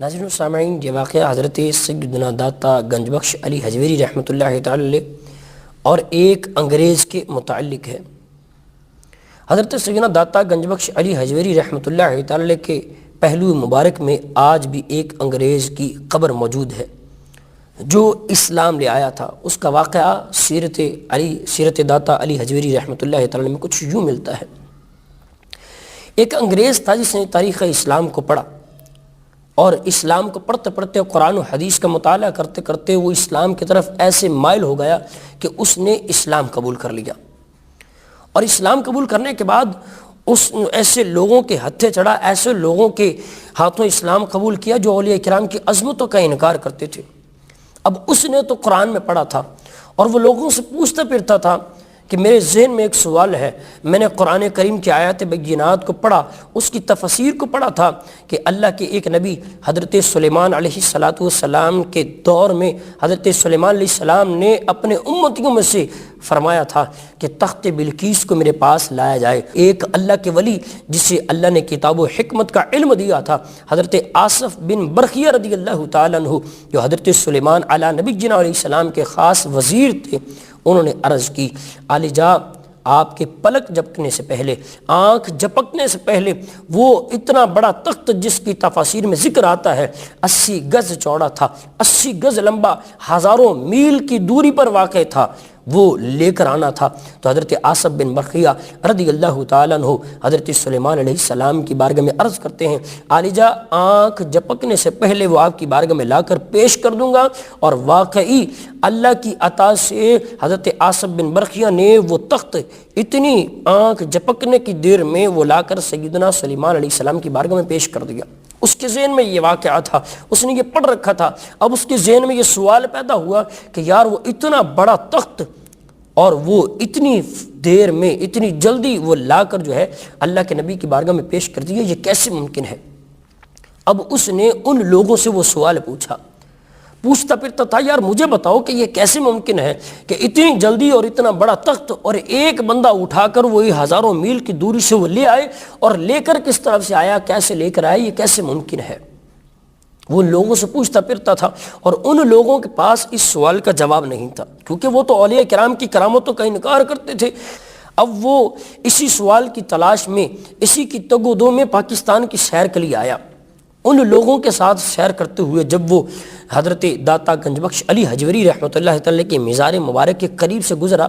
ناظرین و سامعین، یہ واقعہ حضرت سیدنا داتا گنج بخش علی حجویری رحمۃ اللہ تعالی علیہ اور ایک انگریز کے متعلق ہے۔ حضرت سیدنا داتا گنج بخش علی حجویری رحمۃ اللہ تعالی علیہ کے پہلو مبارک میں آج بھی ایک انگریز کی قبر موجود ہے جو اسلام لے آیا تھا۔ اس کا واقعہ سیرت داتا علی حجویری رحمۃ اللہ تعالی علیہ میں کچھ یوں ملتا ہے۔ ایک انگریز تھا جس نے تاریخ اسلام کو پڑھا، اور اسلام کو پڑھتے پڑھتے قرآن و حدیث کا مطالعہ کرتے کرتے وہ اسلام کی طرف ایسے مائل ہو گیا کہ اس نے اسلام قبول کر لیا، اور اسلام قبول کرنے کے بعد اس ایسے لوگوں کے ہتھے چڑھا، ایسے لوگوں کے ہاتھوں اسلام قبول کیا جو اولیاء کرام کی عظمتوں کا انکار کرتے تھے۔ اب اس نے تو قرآن میں پڑھا تھا اور وہ لوگوں سے پوچھتا پھرتا تھا کہ میرے ذہن میں ایک سوال ہے، میں نے قرآن کریم کی آیات بینات کو پڑھا، اس کی تفسیر کو پڑھا تھا کہ اللہ کے ایک نبی حضرت سلیمان علیہ السلام کے دور میں حضرت سلیمان علیہ السلام نے اپنے امتیوں میں سے فرمایا تھا کہ تخت بلقیس کو میرے پاس لایا جائے۔ ایک اللہ کے ولی جسے اللہ نے کتاب و حکمت کا علم دیا تھا، حضرت آصف بن برخیہ رضی اللہ تعالیٰ عنہ، جو حضرت سلیمان علیہ نبی جناب علیہ السلام کے خاص وزیر تھے، انہوں نے عرض کی، علی جا آپ کے پلک جھپکنے سے پہلے، آنکھ جھپکنے سے پہلے وہ اتنا بڑا تخت جس کی تفاسیر میں ذکر آتا ہے 80 گز چوڑا تھا، 80 گز لمبا، ہزاروں میل کی دوری پر واقع تھا، وہ لے کر آنا تھا۔ تو حضرت آصف بن برخیہ رضی اللہ تعالیٰ عنہ حضرت سلیمان علیہ السلام کی بارگاہ میں عرض کرتے ہیں، علی جا آنکھ جھپکنے سے پہلے وہ آپ کی بارگاہ میں لا کر پیش کر دوں گا۔ اور واقعی اللہ کی عطا سے حضرت آصف بن برخیہ نے وہ تخت اتنی آنکھ جھپکنے کی دیر میں وہ لا کر سیدنا سلیمان علیہ السلام کی بارگاہ میں پیش کر دیا۔ اس کے ذہن میں یہ واقعہ تھا، اس نے یہ پڑھ رکھا تھا۔ اب اس کے ذہن میں یہ سوال پیدا ہوا کہ یار وہ اتنا بڑا تخت اور وہ اتنی دیر میں اتنی جلدی وہ لا کر جو ہے اللہ کے نبی کی بارگاہ میں پیش کر دیا، یہ کیسے ممکن ہے؟ اب اس نے ان لوگوں سے وہ سوال پوچھتا پھرتا تھا، یار مجھے بتاؤ کہ یہ کیسے ممکن ہے کہ اتنی جلدی اور اتنا بڑا تخت اور ایک بندہ اٹھا کر وہی ہزاروں میل کی دوری سے وہ لے آئے، اور لے کر کس طرف سے آیا، کیسے لے کر آیا، یہ کیسے ممکن ہے؟ وہ لوگوں سے پوچھتا پھرتا تھا، اور ان لوگوں کے پاس اس سوال کا جواب نہیں تھا، کیونکہ وہ تو اولیاء کرام کی کرامتوں کا انکار کرتے تھے۔ اب وہ اسی سوال کی تلاش میں، اسی کی تگ و دو میں پاکستان کی سیر کے لیے آیا۔ ان لوگوں کے ساتھ سیر کرتے ہوئے جب وہ حضرت داتا گنج بخش علی حجویری رحمۃ اللہ تعالی کے مزار مبارک کے قریب سے گزرا،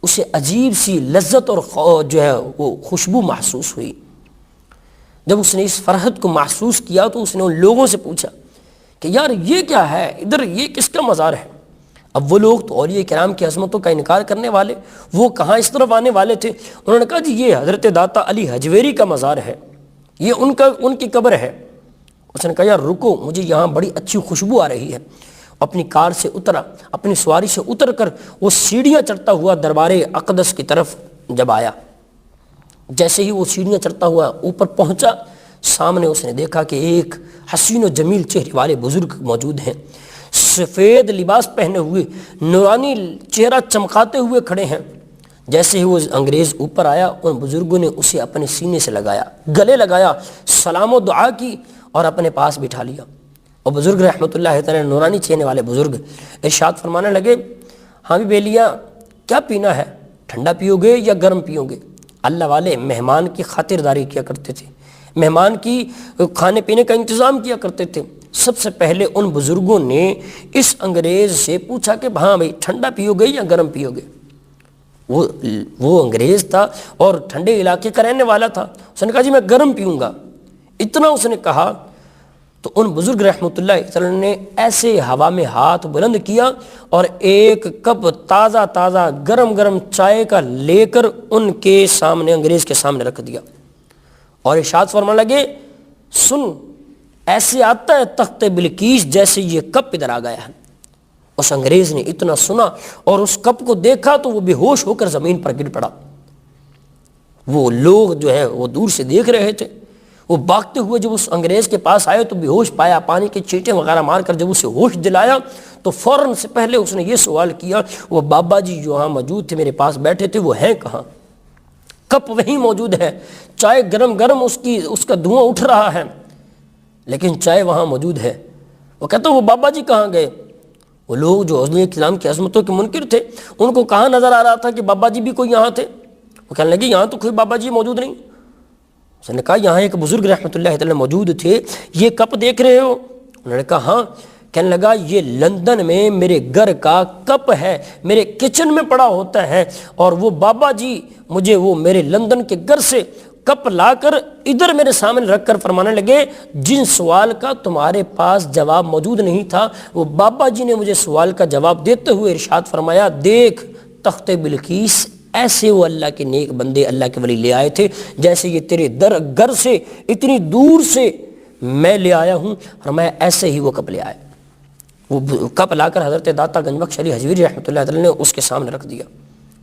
اسے عجیب سی لذت اور جو ہے وہ خوشبو محسوس ہوئی۔ جب اس نے اس فرحت کو محسوس کیا تو اس نے ان لوگوں سے پوچھا کہ یار یہ کیا ہے، ادھر یہ کس کا مزار ہے؟ اب وہ لوگ تو اولیاء کرام کی عظمتوں کا انکار کرنے والے، وہ کہاں اس طرف آنے والے تھے؟ انہوں نے کہا جی یہ حضرت داتا علی حجویری کا مزار ہے، یہ ان کی قبر ہے۔ اس نے کہا یار رکو، مجھے یہاں بڑی اچھی خوشبو آ رہی ہے۔ اپنی کار سے اترا، اپنی سواری سے اتر کر وہ سیڑھیاں چڑھتا ہوا دربار اقدس کی طرف جب آیا، جیسے ہی وہ سیڑھیاں چڑھتا ہوا اوپر پہنچا، سامنے اس نے دیکھا کہ ایک حسین و جمیل چہرے والے بزرگ موجود ہیں، سفید لباس پہنے ہوئے، نورانی چہرہ چمکاتے ہوئے کھڑے ہیں۔ جیسے ہی وہ انگریز اوپر آیا، ان بزرگوں نے اسے اپنے سینے سے لگایا، گلے لگایا، سلام و دعا کی اور اپنے پاس بٹھا لیا۔ اور بزرگ رحمۃ اللہ تعالی نورانی چہرے والے بزرگ ارشاد فرمانے لگے، ہاں بھی بیلیاں کیا پینا ہے، ٹھنڈا پیو گے یا گرم پیو گے؟ اللہ والے مہمان کی خاطرداری کیا کرتے تھے، مہمان کی کھانے پینے کا انتظام کیا کرتے تھے۔ سب سے پہلے ان بزرگوں نے اس انگریز سے پوچھا کہ ہاں بھائی ٹھنڈا پیو گے یا گرم پیو گے؟ وہ انگریز تھا اور ٹھنڈے علاقے کا رہنے والا تھا، اس نے کہا جی میں گرم پیوں گا۔ اتنا اس نے کہا تو ان بزرگ رحمۃ اللہ تعالی نے ایسے ہوا میں ہاتھ بلند کیا اور ایک کپ تازہ تازہ گرم گرم چائے کا لے کر ان کے سامنے، انگریز کے سامنے رکھ دیا، اور ارشاد فرمانے لگے، سن ایسے آتا ہے تخت بلقیس جیسے یہ کپ ادھر آ گیا ہے۔ اس انگریز نے اتنا سنا اور اس کپ کو دیکھا تو وہ بے ہوش ہو کر زمین پر گر پڑا۔ وہ لوگ جو ہے وہ دور سے دیکھ رہے تھے، وہ بھاگتے ہوئے جب اس انگریز کے پاس آئے تو بے ہوش پایا، پانی کے چیٹے وغیرہ مار کر جب اسے ہوش دلایا تو فوراً سے پہلے اس نے یہ سوال کیا، وہ بابا جی جو ہاں موجود تھے، میرے پاس بیٹھے تھے، وہ ہیں کہاں؟ کپ وہیں موجود ہے، چائے گرم گرم اس کا دھواں اٹھ رہا ہے، لیکن چائے وہاں موجود ہے۔ وہ کہتا وہ بابا جی کہاں گئے؟ وہ لوگ جو حضور کرام کی عظمتوں کے منکر تھے ان کو کہاں نظر آ رہا تھا کہ بابا جی بھی کوئی یہاں تھے؟ وہ کہنے لگے یہاں تو کوئی بابا جی موجود نہیں۔ اس نے کہا یہاں ایک بزرگ رحمۃ اللہ تعالی موجود تھے، یہ کپ دیکھ رہے ہو؟ انہوں نے کہا ہاں۔ کہنے لگا یہ لندن میں میرے گھر کا کپ ہے، میرے کچن میں پڑا ہوتا ہے، اور وہ بابا جی مجھے وہ میرے لندن کے گھر سے کپ لا کر ادھر میرے سامنے رکھ کر فرمانے لگے جن سوال کا تمہارے پاس جواب موجود نہیں تھا وہ بابا جی نے مجھے سوال کا جواب دیتے ہوئے ارشاد فرمایا دیکھ تخت بلقیس ایسے وہ اللہ کے نیک بندے اللہ کے ولی لے آئے تھے جیسے یہ تیرے گھر سے اتنی دور سے میں لے آیا ہوں، فرمایا ایسے ہی وہ کپ لے آئے۔ وہ کپ لا کر حضرت داتا گنج بخش علی حجویری رحمۃ اللہ تعالی نے اس کے سامنے رکھ دیا۔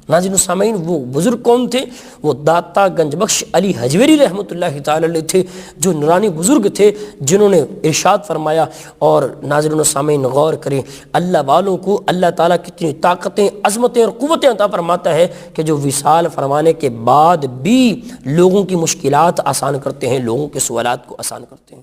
ناظرین السامعین، وہ بزرگ کون تھے؟ وہ داتا گنج بخش علی حجویری رحمۃ اللہ تعالی علیہ تھے، جو نورانی بزرگ تھے جنہوں نے ارشاد فرمایا۔ اور ناظرین السامعین غور کریں، اللہ والوں کو اللہ تعالیٰ کتنی طاقتیں، عظمتیں اور قوتیں عطا فرماتا ہے کہ جو وصال فرمانے کے بعد بھی لوگوں کی مشکلات آسان کرتے ہیں، لوگوں کے سوالات کو آسان کرتے ہیں۔